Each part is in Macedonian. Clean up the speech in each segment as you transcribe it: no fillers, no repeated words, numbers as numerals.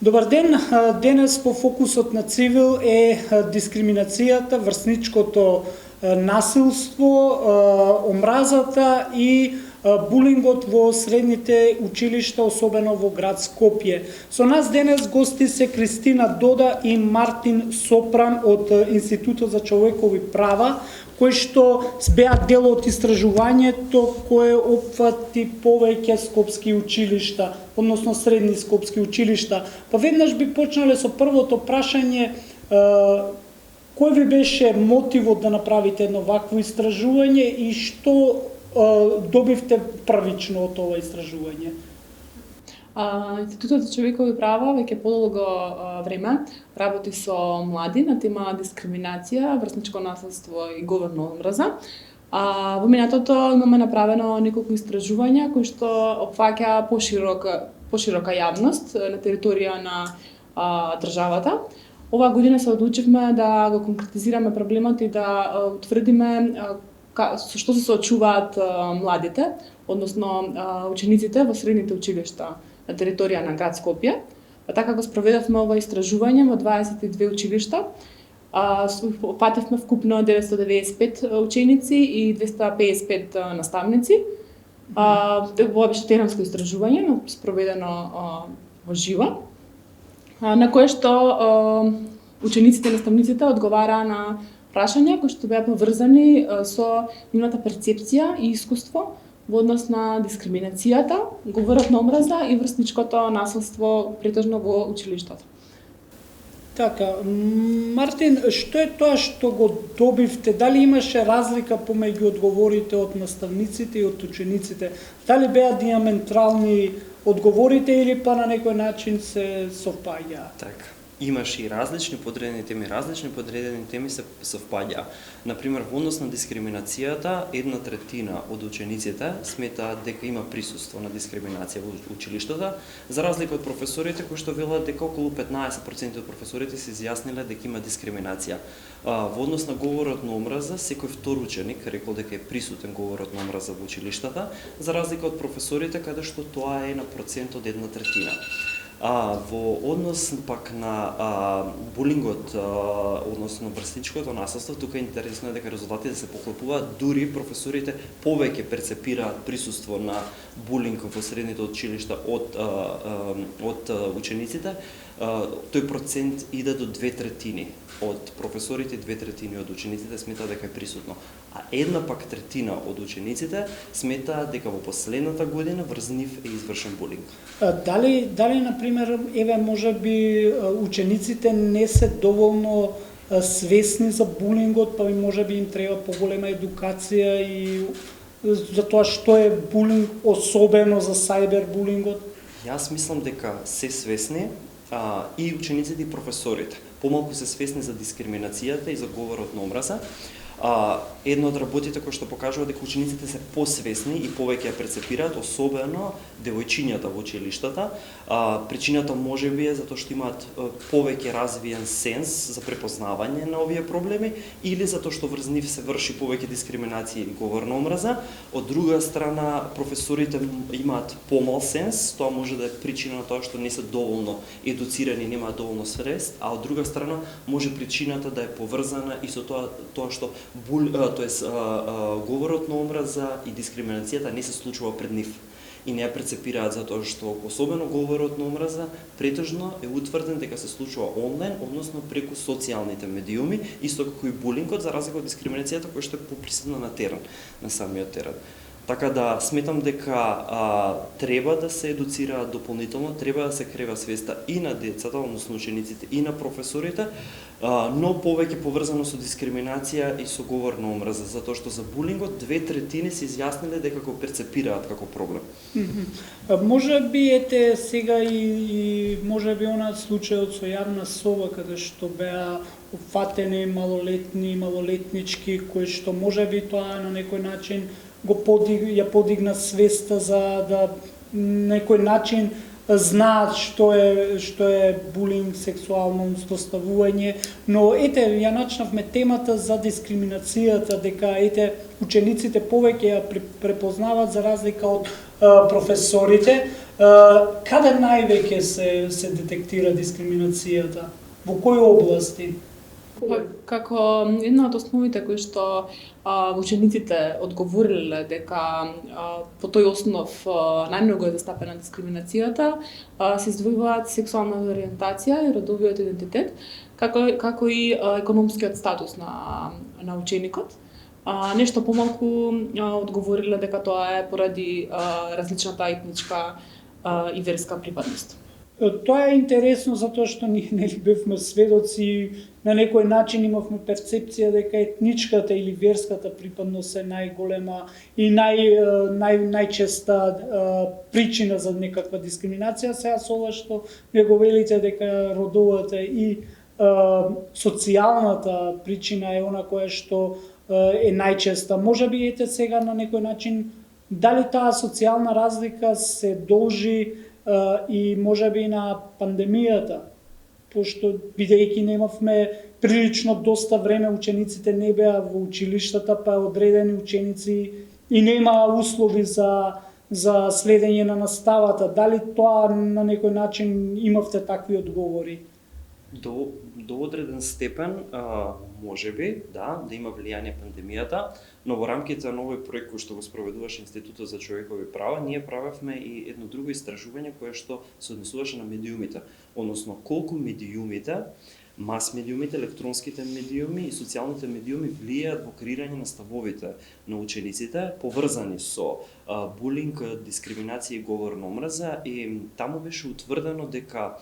Добар ден, денес по фокусот на Цивил е дискриминацијата, врсничкото насилство, омразата и булингот во средните училишта, особено во град Скопје. Со нас денес гости се Кристина Дода и Мартин Сопран од Институтот за човекови права, кои што беа дел од истражувањето кое опфати повеќе скопски училишта, односно средни скопски училишта. Па веднаш би почнале со првото прашање, кој ви беше мотивот да направите едно вакво истражување и што добивте првично од ова истражување? Институтот за човекови права веќе подолго време работи со млади на тема дискриминација, врсничко насилство и говорна омраза. Во минатото имаме направено неколку истражувања кои што опфаќа поширока јавност на територија на државата. Оваа година се одлучивме да го конкретизираме проблемот и да утврдиме со што се соочуваат младите, односно учениците во средните училишта на територија на град Скопје. Така го спроведовме ова истражување во 22 училишта. Опативме вкупно 995 ученици и 255 наставници. Ова беше теrenско истражување, спроведено во живо, на кое што учениците и наставниците одговараа на прашања кои што беа поврзани со нивната перцепција и искуство во однос на дискриминацијата, говорот на омраза и врсничкото насилство претежно во училиштата. Така, Мартин, што е тоа што го добивте? Дали имаше разлика помеѓу одговорите од наставниците и од учениците? Дали беа диаметрални одговорите или па на некој начин се совпаѓаа? Така. Имаше и различни подредени теми се совпаѓаа. Например, во однос на дискриминацијата, 1/3 од учениците сметаат дека има присуство на дискриминација во училиштата, за разлика од професорите кои што велат дека околу 15% од професорите се изјасниле дека има дискриминација. Во однос на говорот на омраза, секој втор ученик рекол дека е присутен говорот на омраза во училиштата, за разлика од професорите каде што тоа е на процент од 1/3. Во однос пак на булингот, односно врсничкото насилство, тука интересно е дека резултатите се поклопуваат, дури професорите повеќе перцепираат присуство на булинг во средните училишта од учениците. Тој процент иде до 2/3 од професорите, 2/3 од учениците сметаат дека е присутно, а 1/3 од учениците сметаат дека во последната година врз нив е извршен булинг. Дали например, можеби учениците не се доволно свесни за булингот, па можеби им треба поголема едукација и за тоа што е булинг, особено за сајбербулингот? Јас мислам дека се свесни и учениците и професорите. Помалку се свесни за дискриминацијата и за говорот на омраза. Едно од работите кои што покажува дека учениците се посвесни и повеќе ја перцепираат, особено девојчињата во училиштата. Причината можеби е затоа што имаат повеќе развиен сенс за препознавање на овие проблеми или затоа што врз нив се врши повеќе дискриминација и говор на омраза. Од друга страна, професорите имаат помал сенс, тоа може да е причина на тоа што не се доволно едуцирани, немаат доволно свест, а од друга страна може причината да е поврзана и со тоа што говорот на омраза и дискриминацијата не се случува пред нив и не ја прецепираат затоа што особено говорот на омраза претежно е утврден дека се случува онлайн, односно преку социјалните медиуми, исто како и булингот, за разлика од дискриминацијата која што е поприсутна на терен, на самиот терен. Така да сметам дека треба да се едуцираат дополнително, треба да се крива свеста и на децата, односно учениците, и на професорите, но повеќе поврзано со дискриминација и со говор на омраза, затоа што за булингот 2/3 се изјасниле дека го перцепираат како проблем. Може би ете сега и може би она случајот со јавна соба каде што беа опфатени малолетнички кои што може би тоа на некој начин ја подигна свеста за да некој начин знаат што е булинг, сексуално злоставување, но ете ја начнавме темата за дискриминацијата, дека учениците повеќе ја препознаваат за разлика од професорите. Каде највеќе се детектира дискриминацијата? Во кои области? Како една од основите кои што учениците одговориле дека по тој основ најмногу е застапена дискриминацијата, се издвојуваат сексуална ориентација и родовиот идентитет, како и економскиот статус на ученикот. Нешто помалку одговориле дека тоа е поради различната етничка и верска припадност. Тоа е интересно затоа што ние нели бевме сведоци, на некој начин имавме перцепција дека етничката или верската припадност е најголема и најчеста причина за некаква дискриминација. Сега со ова што вие го велите дека родовата и социјалната причина е она која што е најчеста. Може би ете сега на некој начин дали таа социјална разлика се должи и може би на пандемијата, пошто бидејќи немавме прилично доста време, учениците не беа во училиштата, па одредени ученици и нема услови за следење на наставата. Дали тоа на некој начин имавте такви одговори? До одреден степен, може би, да има влијание пандемијата, но во рамките на овој проект кој што го спроведуваше Институтот за човекови права, ние правевме и едно друго истражување кое што се однесуваше на медиумите, односно колку медиумите, мас медиумите, електронските медиуми и социјалните медиуми влијаат во креирање на ставовите на учениците, поврзани со булинг, дискриминација и говор на омраза, и таму беше утврдено дека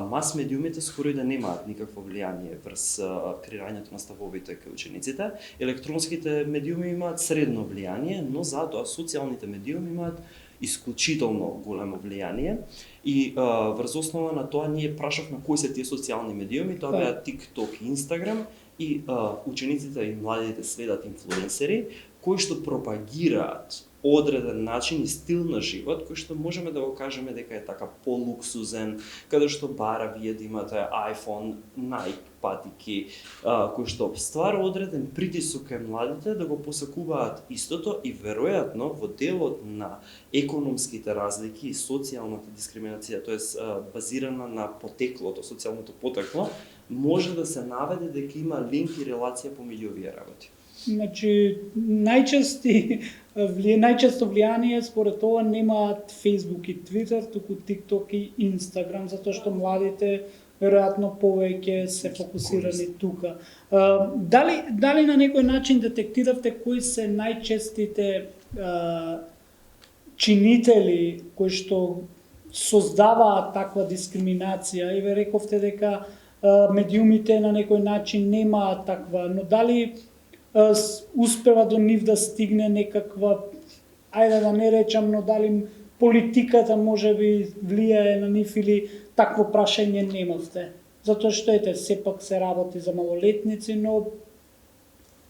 мас медиумите скоро и да немаат никакво влијание врз креирањето на ставовите кај учениците. Електронските медиуми имаат средно влијание, но затоа социјалните медиуми имаат исклучително големо влијание и врз основа на тоа ние прашавме кои се тие социјални медиуми, тоа беа TikTok и Instagram, и учениците и младите следат инфлуенсери кои што пропагираат одреден начин и стил на живот, кој што можеме да го кажеме дека е така полуксузен, каде што бара вие да имате iPhone, Nike патики, кој што ствара одреден притисок кај младите да го посакуваат истото и веројатно во делот на економските разлики и социјалната дискриминација, тоест базирана на потеклото, социјалното потекло, може да се наведе дека има линк и релација помеѓу овие работи. Значи, најчесто влијание според ова немаат Facebook и Twitter, туку TikTok и Instagram, затоа што младите веројатно повеќе се фокусирани тука. Дали на некој начин детектиравте кои се најчестите чинители кои што создаваат таква дискриминација? И ве рековте дека медиумите на некој начин немаат таква, но дали успева до нив да стигне некаква, ајде да не речам, но дали политиката може би влијае на нив или такво прашање немавте? Затоа што ете, сепак се работи за малолетници, но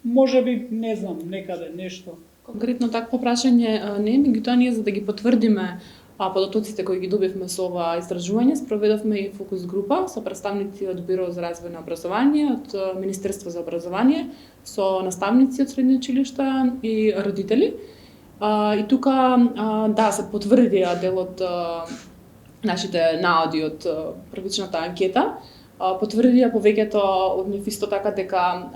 може би, не знам, некаде нешто. Конкретно такво прашање не, меѓутоа ние за да ги потврдиме податоците кои ги добивме со ова истражување, спроведовме и фокус група со представници од Биро за развој на образование, од Министерство за образование, со наставници од средни училишта и родители. И тука да се потврдија дел од нашите наоди од првичната анкета, потврдија повеќето од нив исто така дека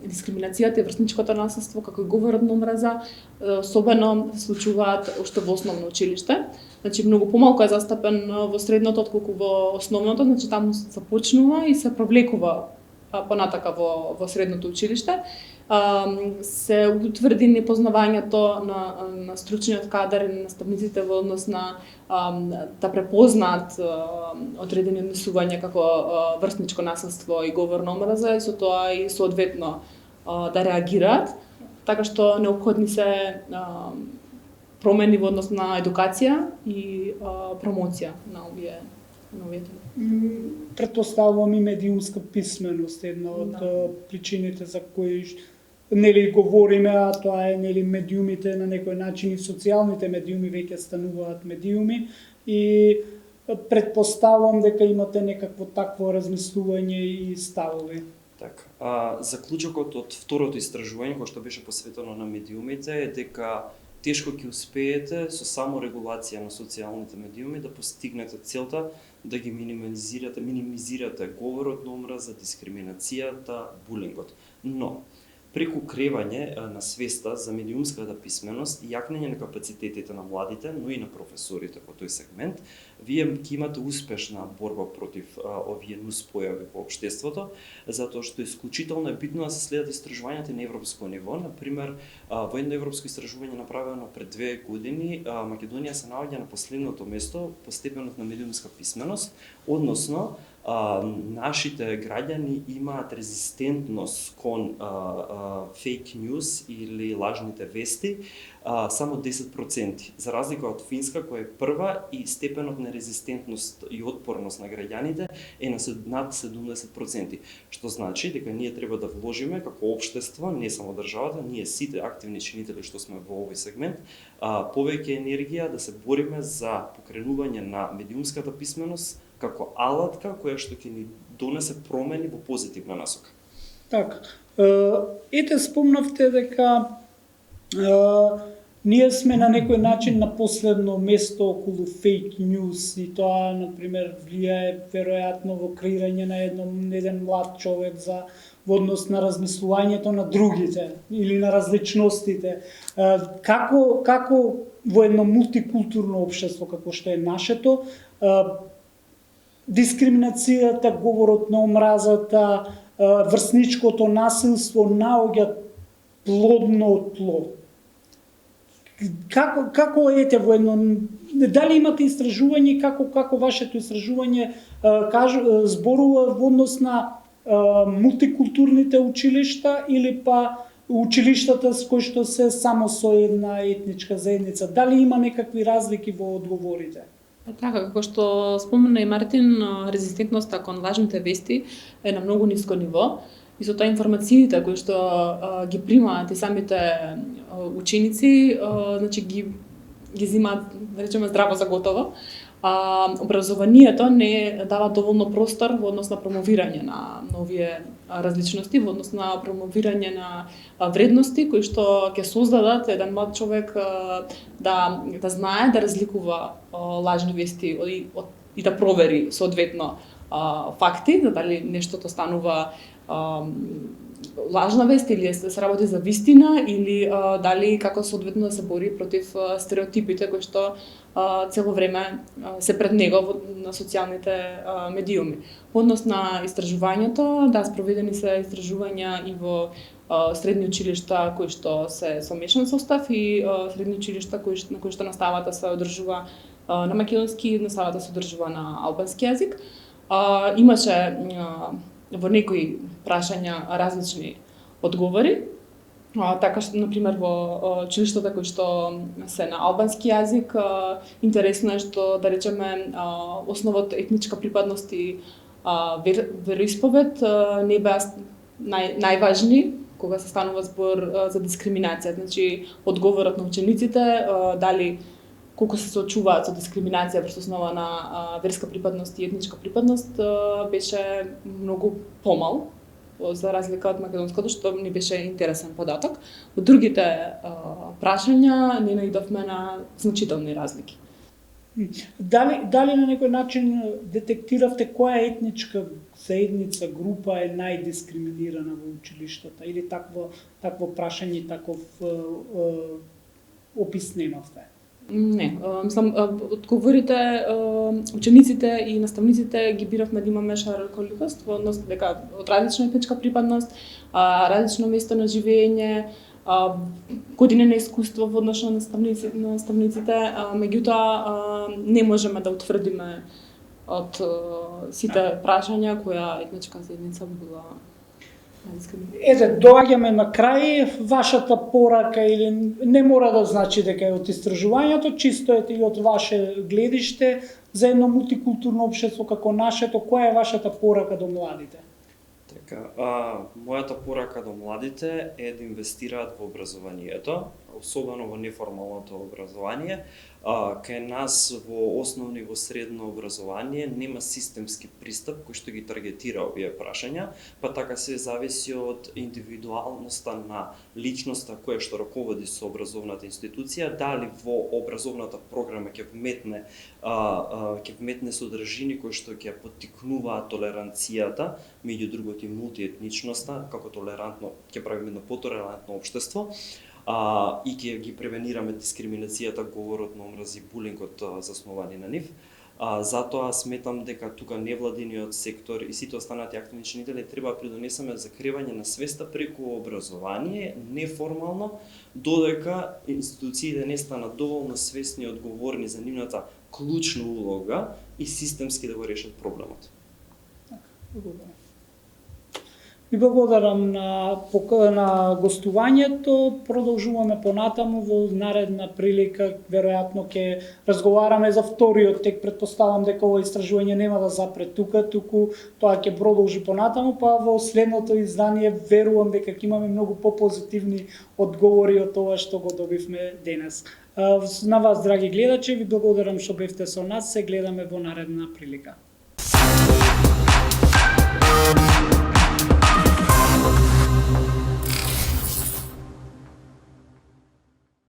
дискриминацијата и врсничкото насилство како и говорот на омраза особено се случуваат уште во основно училиште. Значи многу помалку е застапен во средното отколку во основното, значи таму се започнува и се провлекува понатака во средното училиште. Се утврди непознавањето на стручниот кадар и наставниците во однос на да препознаат одредени однесувања како врсничко насилство и говор на омраза и со тоа и соодветно да реагираат, така што неопходни се промени во однос на едукација и промоција на овие теми. Претпоставувам и медиумска писменост една од причините за кои нели говориме, а тоа е нели медиумите на некој начин и социјалните медиуми веќе стануваат медиуми и претпоставувам дека имате некакво такво размислување и ставови. Така, заклучокот од второто истражување кој што беше посветено на медиумите е дека тешко ќе успеете со само регулација на социјалните медиуми да постигнете целта да ги минимизирате говорот на омраза, дискриминацијата, булингот. Но преку кревање на свеста за медиумската писменост и јакнење на капацитетите на младите, но и на професорите во тој сегмент, вие ќе имате успешна борба против овие нуспојави во општеството, затоа што исклучително е битно да се следат истражувањата на европско ниво. Например, во едно европско истражување направено пред 2 години, Македонија се наоѓа на последното место по степенот на медиумска писменост, односно нашите граѓани имаат резистентност кон фейк ньюс или лажните вести само 10%, за разлика од Финска која е прва и степенот на резистентност и отпорност на граѓаните е над 70%, што значи дека ние треба да вложиме како општество, не само државата, ние сите активни чинители што сме во овој сегмент, повеќе енергија да се бориме за покренување на медиумската писменост како алатка која што ќе ни донесе промени во позитивна насока. Така. Ете спомнавте дека ние сме на некој начин на последно место околу фейк ньюс и тоа, например, влијае веројатно во креирање на еден млад човек во однос на размислувањето на другите или на различностите. Како во едно мултикултурно општество како што е нашето, дискриминацијата, говорот на омразата, врсничкото насилство наоѓа плодно тло. Како ете во едно, дали имате истражување, како вашето истражување зборува во однос на мултикултурните училишта или па училиштата с кои што се само со една етничка заедница? Дали има некакви разлики во одговорите? Така, како што спомена и Мартин, резистентноста кон лажните вести е на многу ниско ниво и со тоа информациите кои што ги примаат и самите ученици, значи ги земаат, да речеме, здраво за готово. Образованието не дава доволно простор во однос на промовирање на овие различности, во однос на промовирање на вредности кои што ќе создадат еден млад човек да знае да разликува лажни вести и да провери соодветно факти, дали нештото станува лажна вест или се работи за вистина или дали како соодветно да се бори против стереотипите кои што цело време се пред него на социјалните медиуми. Во однос на истражувањето, да, спроведени се истражувања и во средни училишта кои што се со мешан состав и средни училишта на кои што наставата се одржува на македонски, наставата се одржува на албански јазик. Имаше во некои прашања различни одговори. Така што, например, во училиштата кои што се на албански јазик, интересно е што, да речеме, основот етничка припадност и вероисповед не беа најважни кога се станува збор за дискриминација. Значи, одговорот на учениците, дали колку се соочуваат со дискриминација врз основа на верска припадност и етничка припадност, беше многу помал, за разлика од македонското, што ни беше интересен податок. Во другите прашања не наидовме на значителни разлики. Дали на некој начин детектиравте која етничка заедница, група е најдискриминирана во училиштата или такво прашање, таков опис немавте? Не, мислам, одговорите, учениците и наставниците ги биравме да имаме шароколикост во однос дека од различна етничка припадност, различно место на живење, години на искуство во однос на наставниците, меѓутоа не можеме да утврдиме од сите прашања која етничка заедница била. Ете, доаѓаме на крај. Вашата порака или не мора да значи дека е од истражувањето, чисто е и од ваше гледиште за едно мултикултурно општество како нашето, која е вашата порака до младите? Така, мојата порака до младите е да инвестираат во образованието, особено во неформалното образование, кај нас во основно и во средно образование нема системски пристап кој што ги таргетира овие прашања, па така се зависи од индивидуалноста на личноста која што раководи со образовната институција, дали во образовната програма ќе вметне содржини кои што ќе поттикнуваат толеранцијата, меѓу другото и мултиетничноста, како толерантно, ќе правиме едно потолерантно општество, и ќе ги превенираме дискриминацијата, говорот на омраз и булингот заснувани на нив. Затоа сметам дека тука невладиниот сектор и сите останати активни чинители треба да придонесеме за креање на свеста преку образование, неформално, додека институциите не станат доволно свесни и одговорни за нивната клучна улога и системски да го решат проблемот. Благодарам. Ви благодарам на гостувањето. Продолжуваме понатаму во наредна прилика. Веројатно ќе разговараме за вториот тек. Претпоставам дека ова истражување нема да запре тука, туку тоа ќе продолжи понатаму, па во следното издание верувам дека ќе имаме многу попозитивни одговори од тоа што го добивме денес. На вас, драги гледачи, ви благодарам што бевте со нас. Се гледаме во наредна прилика.